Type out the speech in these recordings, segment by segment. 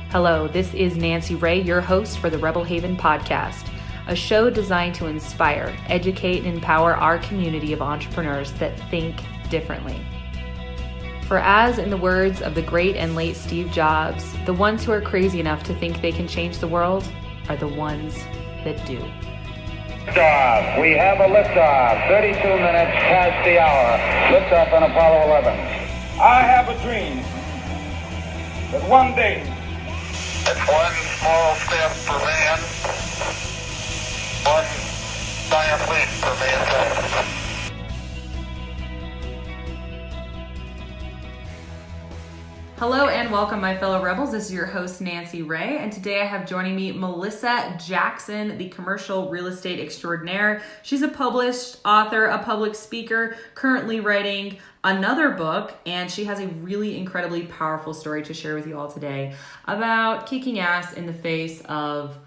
Hello, this is Nancy Ray, your host for the Rebel Haven podcast, a show designed to inspire, educate, and empower our community of entrepreneurs that think differently. For as in the words of the great and late Steve Jobs, the ones who are crazy enough to think they can change the world are the ones that do. Liftoff. We have a liftoff. 32 minutes past the hour. Liftoff on Apollo 11. I have a dream that one day it's one small step for man, one giant leap for mankind. Hello and welcome, my fellow rebels. This is your host, Nancy Ray, and today I have joining me Mallisa Jackson, the commercial real estate extraordinaire. She's a published author, a public speaker, currently writing another book, and she has a really incredibly powerful story to share with you all today about kicking ass in the face of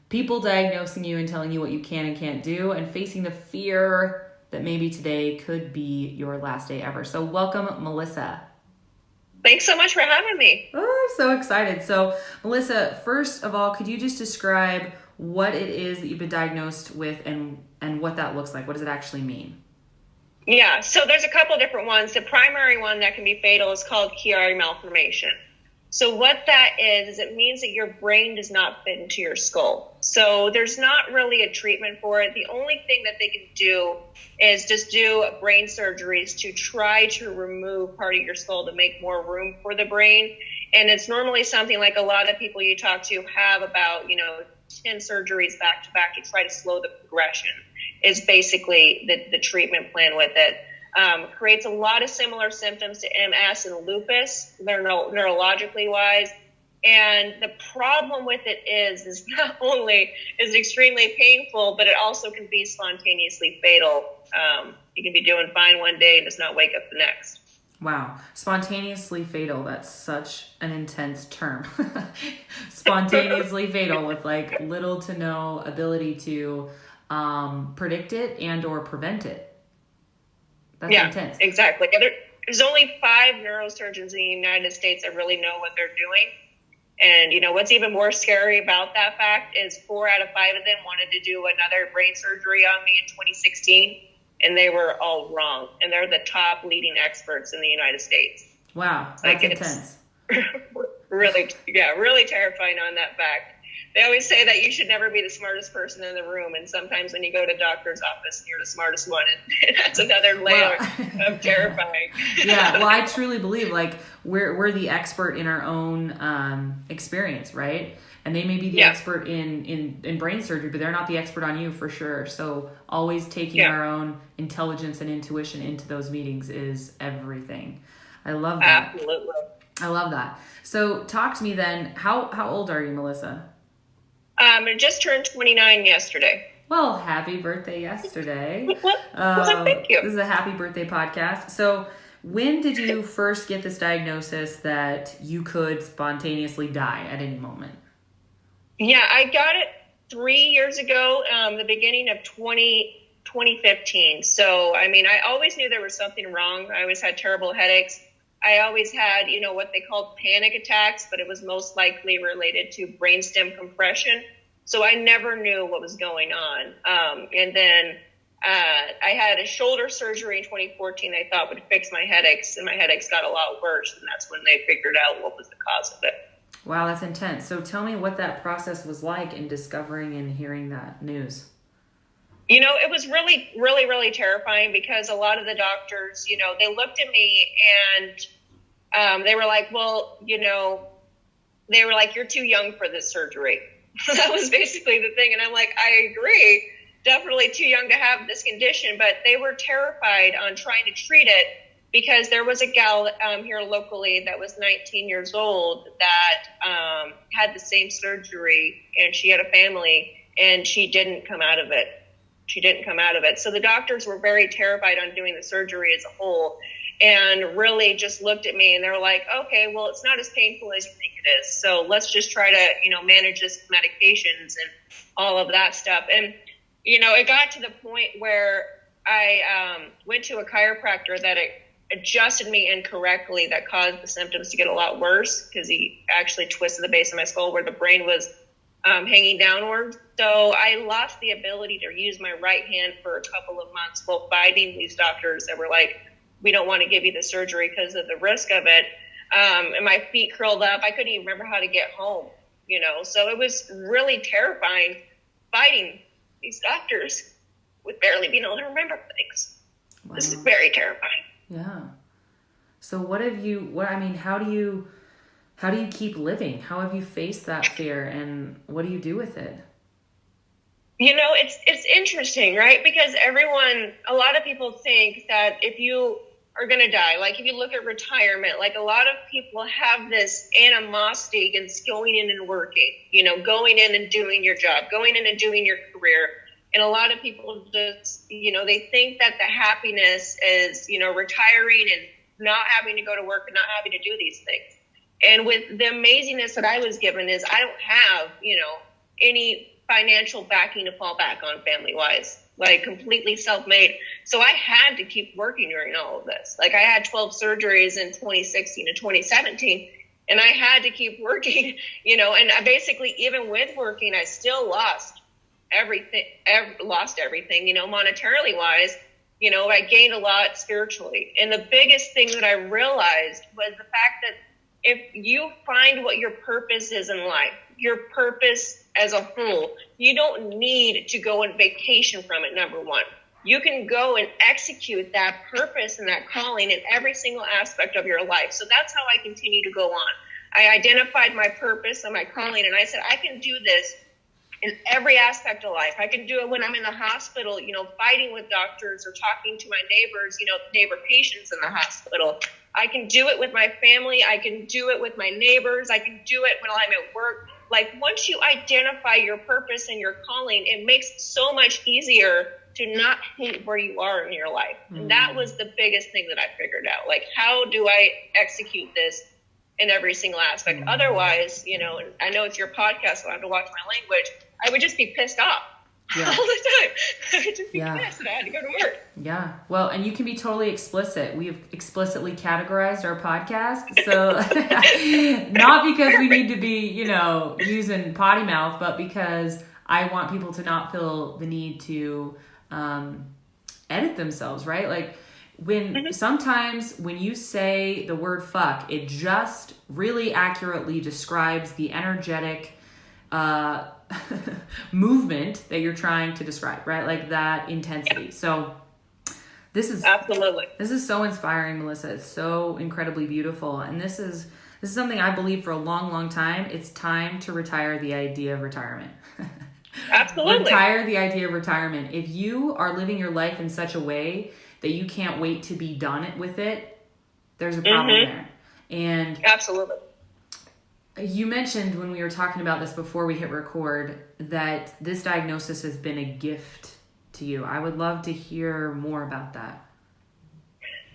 people diagnosing you and telling you what you can and can't do, and facing the fear that maybe today could be your last day ever. So welcome, Mallisa. Thanks so much for having me. Oh, I'm so excited. So, Mallisa, first of all, could you just describe what it is that you've been diagnosed with and what that looks like? What does it actually mean? Yeah, so there's a couple different ones. The primary one that can be fatal is called Chiari malformation. So what that is it means that your brain does not fit into your skull. So there's not really a treatment for it. The only thing that they can do is just do brain surgeries to try to remove part of your skull to make more room for the brain. And it's normally something like a lot of people you talk to have about, 10 surgeries back to back to try to slow the progression is basically the treatment plan with it. Creates a lot of similar symptoms to MS and lupus. They're neurologically wise. And the problem with it is not only is it extremely painful, but it also can be spontaneously fatal. You can be doing fine one day and just not wake up the next. Wow. Spontaneously fatal. That's such an intense term. Spontaneously fatal with like little to no ability to predict it and or prevent it. That's intense. Exactly. There's only 5 neurosurgeons in the United States that really know what they're doing. And, what's even more scary about that fact is 4 out of 5 of them wanted to do another brain surgery on me in 2016, and they were all wrong. And they're the top leading experts in the United States. Wow, that's intense. really terrifying on that fact. They always say that you should never be the smartest person in the room, and sometimes when you go to a doctor's office, you're the smartest one, and that's another layer of terrifying. Yeah, well, I truly believe like we're the expert in our own experience, right? And they may be the expert in brain surgery, but they're not the expert on you for sure. So always taking our own intelligence and intuition into those meetings is everything. I love that. Absolutely. I love that. So talk to me then. How old are you, Mallisa? I just turned 29 yesterday. Well, happy birthday yesterday. Thank you. This is a happy birthday podcast. So when did you first get this diagnosis that you could spontaneously die at any moment? Yeah, I got it 3 years ago, the beginning of 2015. So, I always knew there was something wrong. I always had terrible headaches. I always had, what they called panic attacks, but it was most likely related to brainstem compression. So I never knew what was going on. And then I had a shoulder surgery in 2014 I thought would fix my headaches, and my headaches got a lot worse. And that's when they figured out what was the cause of it. Wow, that's intense. So tell me what that process was like in discovering and hearing that news. It was really, really, really terrifying because a lot of the doctors, they looked at me and they were like, well, you're too young for this surgery. That was basically the thing. And I'm like, I agree, definitely too young to have this condition. But they were terrified on trying to treat it because there was a gal here locally that was 19 years old that had the same surgery, and she had a family, and she didn't come out of it. So the doctors were very terrified on doing the surgery as a whole, and really just looked at me and they were like, okay, well, it's not as painful as you think it is. So let's just try to, manage this with medications and all of that stuff. And, it got to the point where I went to a chiropractor that adjusted me incorrectly that caused the symptoms to get a lot worse, because he actually twisted the base of my skull where the brain was hanging downward. So I lost the ability to use my right hand for a couple of months while fighting these doctors that were like, we don't want to give you the surgery because of the risk of it. And my feet curled up. I couldn't even remember how to get home, So it was really terrifying fighting these doctors with barely being able to remember things. Wow. This is very terrifying. Yeah. So how do you keep living? How have you faced that fear, and what do you do with it? It's interesting, right? Because a lot of people think that if you are going to die, like if you look at retirement, like a lot of people have this animosity against going in and working, going in and doing your job, going in and doing your career. And a lot of people just, they think that the happiness is, retiring and not having to go to work and not having to do these things. And with the amazingness that I was given is I don't have, any financial backing to fall back on family-wise, like completely self-made. So I had to keep working during all of this. Like I had 12 surgeries in 2016 and 2017, and I had to keep working, and I basically, even with working, I still lost everything, monetarily wise. I gained a lot spiritually. And the biggest thing that I realized was the fact that if you find what your purpose is in life, your purpose as a whole, you don't need to go on vacation from it, number one. You can go and execute that purpose and that calling in every single aspect of your life. So that's how I continue to go on. I identified my purpose and my calling, and I said, I can do this in every aspect of life. I can do it when I'm in the hospital, fighting with doctors or talking to my neighbors, neighbor patients in the hospital. I can do it with my family. I can do it with my neighbors. I can do it when I'm at work. Like once you identify your purpose and your calling, it makes it so much easier to not hate where you are in your life. Mm. And that was the biggest thing that I figured out. Like, how do I execute this in every single aspect? Otherwise, I know it's your podcast, so I have to watch my language. I would just be pissed off all the time. I would just be pissed that I had to go to work. Yeah. Well, and you can be totally explicit. We have explicitly categorized our podcast. So not because we need to be, using potty mouth, but because I want people to not feel the need to edit themselves, right? Like sometimes when you say the word fuck, it just really accurately describes the energetic movement that you're trying to describe, right? Like that intensity. So this is so inspiring, Mallisa. It's so incredibly beautiful. And this is something I believe for a long, long time. It's time to retire the idea of retirement. Absolutely. Retire the idea of retirement. If you are living your life in such a way that you can't wait to be done with it, there's a problem there. And absolutely. You mentioned when we were talking about this before we hit record that this diagnosis has been a gift to you. I would love to hear more about that.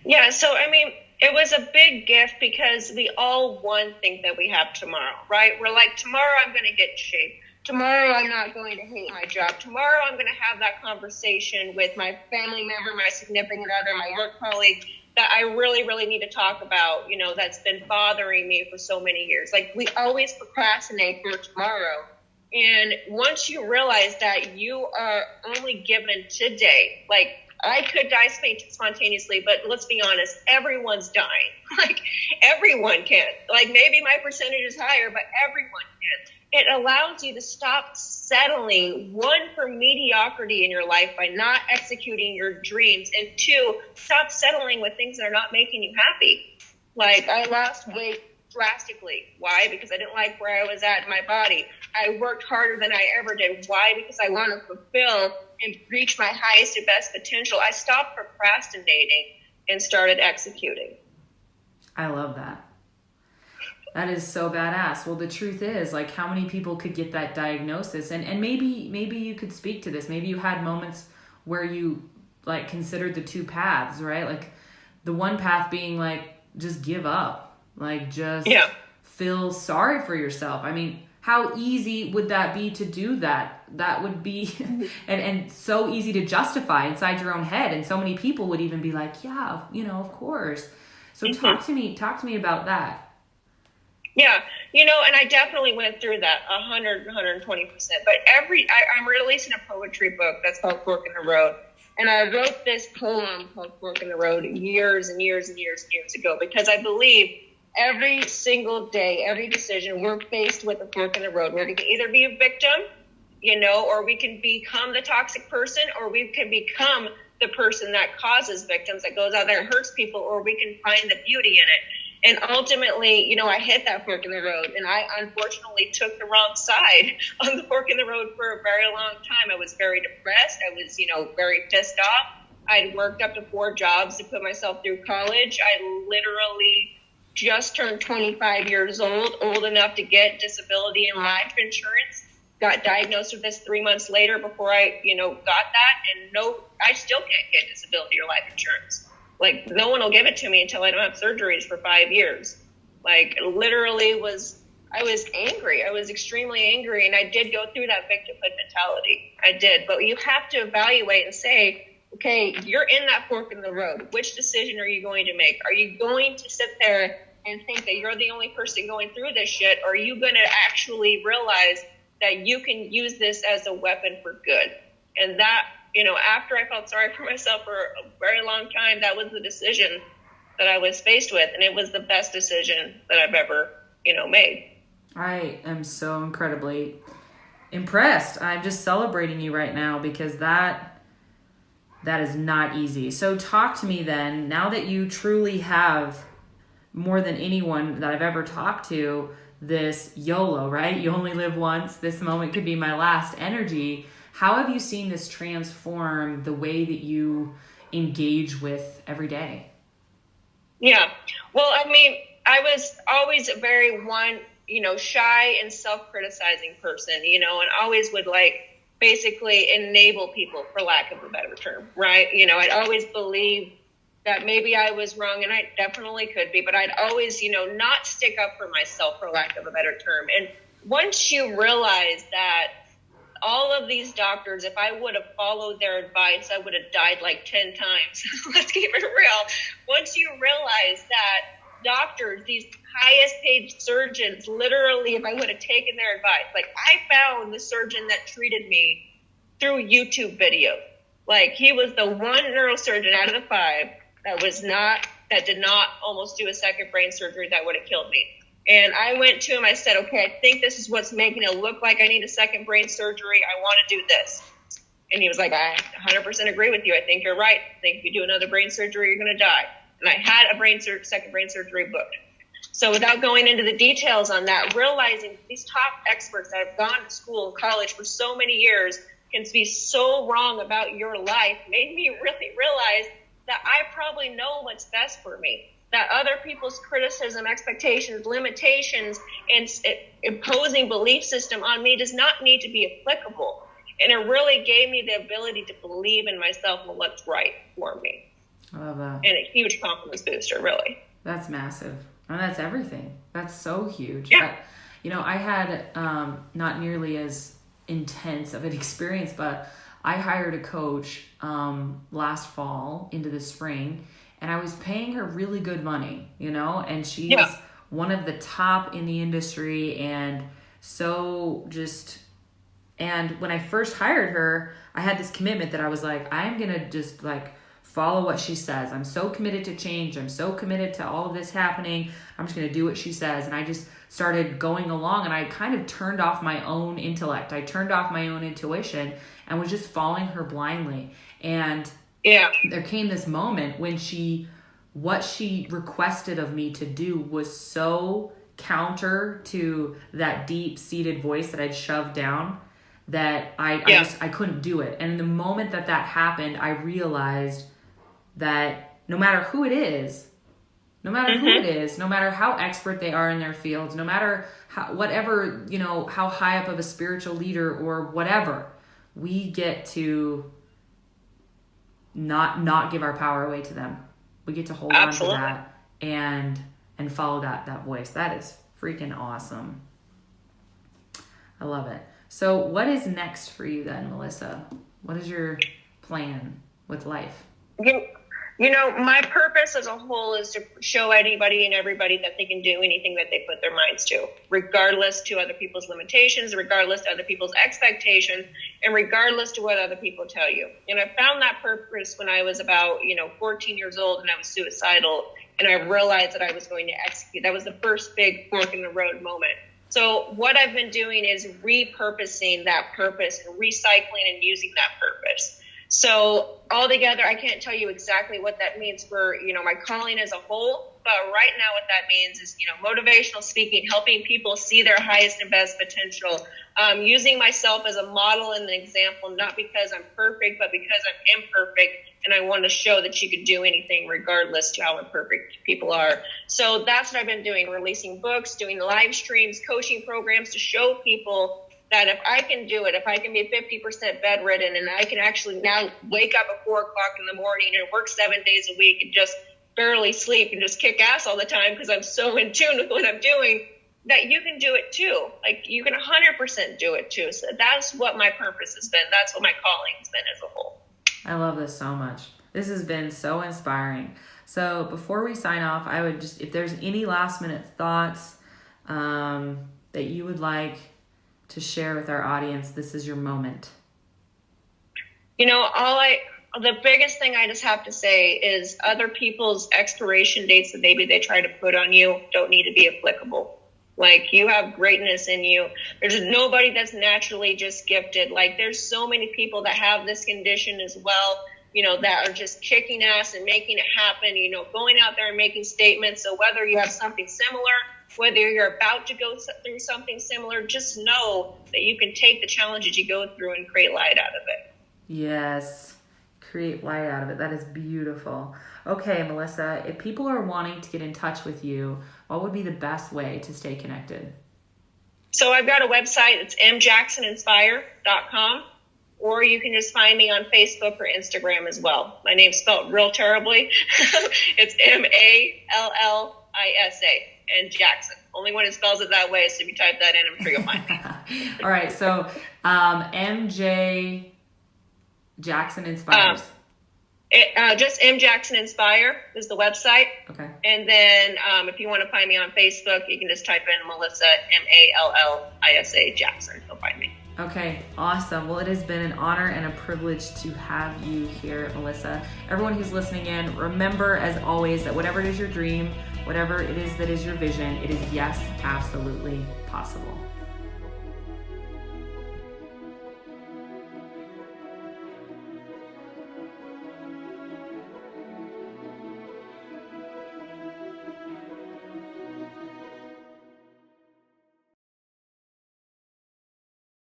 Yeah, so it was a big gift because we all think that we have tomorrow, right? We're like, tomorrow I'm going to get in shape. Tomorrow I'm not going to hate my job. Tomorrow I'm going to have that conversation with my family member, my significant other, my work colleague that I really, really need to talk about, that's been bothering me for so many years. Like we always procrastinate for tomorrow. And once you realize that you are only given today, like I could die spontaneously, but let's be honest, everyone's dying. Like everyone can. Like maybe my percentage is higher, but everyone can. It allows you to stop settling, one, for mediocrity in your life by not executing your dreams, and two, stop settling with things that are not making you happy. Like I lost weight drastically. Why? Because I didn't like where I was at in my body. I worked harder than I ever did. Why? Because I want to fulfill and reach my highest and best potential. I stopped procrastinating and started executing. I love that. That is so badass. Well, the truth is, like, how many people could get that diagnosis? And maybe you could speak to this. Maybe you had moments where you, like, considered the two paths, right? Like, the one path being, like, just give up. Like, just feel sorry for yourself. how easy would that be to do that? That would be, and so easy to justify inside your own head. And so many people would even be like, yeah, of course. So talk to me about that. Yeah, and I definitely went through that 120%. But I'm releasing a poetry book that's called Fork in the Road. And I wrote this poem called Fork in the Road years and years and years and years ago, because I believe every single day, every decision, we're faced with a fork in the road. We can either be a victim, or we can become the toxic person, or we can become the person that causes victims, that goes out there and hurts people, or we can find the beauty in it. And ultimately, I hit that fork in the road, and I unfortunately took the wrong side on the fork in the road for a very long time. I was very depressed. I was, very pissed off. I'd worked up to 4 jobs to put myself through college. I literally just turned 25 years old enough to get disability and life insurance. Got diagnosed with this 3 months later before I, got that. And I still can't get disability or life insurance. Like, no one will give it to me until I don't have surgeries for 5 years. Like, literally I was angry. I was extremely angry. And I did go through that victimhood mentality. I did. But you have to evaluate and say, okay, you're in that fork in the road. Which decision are you going to make? Are you going to sit there and think that you're the only person going through this shit? Or are you going to actually realize that you can use this as a weapon for good? And that, after I felt sorry for myself for a very long time, that was the decision that I was faced with. And it was the best decision that I've ever, made. I am so incredibly impressed. I'm just celebrating you right now, because that is not easy. So talk to me then, now that you truly have, more than anyone that I've ever talked to, this YOLO, right? You only live once. This moment could be my last energy. How have you seen this transform the way that you engage with every day? Yeah. Well, I was always a very shy and self-criticizing person, and always would basically enable people, for lack of a better term, right? I'd always believe that maybe I was wrong, and I definitely could be, but I'd always, not stick up for myself, for lack of a better term. And once you realize that all of these doctors, if I would have followed their advice, I would have died 10 times. Let's keep it real. Once you realize that doctors, these highest paid surgeons, literally, if I would have taken their advice, I found the surgeon that treated me through YouTube videos. He was the one neurosurgeon out of the 5 that did not almost do a second brain surgery that would have killed me. And I went to him, I said, okay, I think this is what's making it look like I need a second brain surgery. I want to do this. And he was like, I 100% agree with you. I think you're right. I think if you do another brain surgery, you're going to die. And I had a second brain surgery booked. So without going into the details on that, realizing these top experts that have gone to school and college for so many years can be so wrong about your life made me really realize that I probably know what's best for me. That other people's criticism, expectations, limitations, and imposing belief system on me does not need to be applicable. And it really gave me the ability to believe in myself and what's right for me. I love that. And a huge confidence booster, really. That's massive. And that's everything. That's so huge. Yeah. I had not nearly as intense of an experience, but I hired a coach last fall into the spring, and I was paying her really good money, and she's one of the top in the industry. And and when I first hired her, I had this commitment that I was like, I'm going to just follow what she says. I'm so committed to change. I'm so committed to all of this happening. I'm just going to do what she says. And I just started going along, and I kind of turned off my own intellect. I turned off my own intuition and was just following her blindly. And there came this moment when what she requested of me to do was so counter to that deep-seated voice that I'd shoved down that I couldn't do it. And in the moment that happened, I realized that no matter who it is, no matter how expert they are in their fields, no matter how high up of a spiritual leader or whatever, we get to not give our power away to them. We get to hold on to that and follow that voice. That is freaking awesome. I love it. So what is next for you then, Mallisa? What is your plan with life? You know, my purpose as a whole is to show anybody and everybody that they can do anything that they put their minds to, regardless to other people's limitations, regardless to other people's expectations, and regardless to what other people tell you. And I found that purpose when I was about, 14 years old and I was suicidal, and I realized that I was going to execute. That was the first big fork in the road moment. So what I've been doing is repurposing that purpose and recycling and using that purpose. So altogether, I can't tell you exactly what that means for, my calling as a whole, but right now what that means is, motivational speaking, helping people see their highest and best potential, using myself as a model and an example, not because I'm perfect, but because I'm imperfect, and I want to show that you could do anything regardless to how imperfect people are. So that's what I've been doing, releasing books, doing live streams, coaching programs to show people that if I can do it, if I can be 50% bedridden and I can actually now wake up at 4 o'clock in the morning and work 7 days a week and just barely sleep and just kick ass all the time because I'm so in tune with what I'm doing, that you can do it too. Like you can 100% do it too. So that's what my purpose has been. That's what my calling has been as a whole. I love this so much. This has been so inspiring. So before we sign off, I would just, if there's any last minute thoughts that you would to share with our audience, this is your moment. The biggest thing I just have to say is other people's expiration dates that maybe they try to put on you don't need to be applicable. Like, you have greatness in you. There's nobody that's naturally just gifted. Like, there's so many people that have this condition as well, that are just kicking ass and making it happen, going out there and making statements. So whether you have something similar, whether you're about to go through something similar, just know that you can take the challenges you go through and create light out of it. Yes, create light out of it. That is beautiful. Okay, Mallisa, if people are wanting to get in touch with you, what would be the best way to stay connected? So I've got a website. It's mjacksoninspire.com, or you can just find me on Facebook or Instagram as well. My name's spelled real terribly. It's Mallisa. And Jackson. Only one who spells it that way, so if you type that in, I'm sure you'll find me. All right, so MJ Jackson Inspires. Just M Jackson Inspire is the website. Okay. And then if you want to find me on Facebook, you can just type in Mallisa, Mallisa Jackson. You'll find me. Okay, awesome. Well, it has been an honor and a privilege to have you here, Mallisa. Everyone who's listening in, remember, as always, that whatever it is your dream, whatever it is that is your vision, it is, yes, absolutely possible.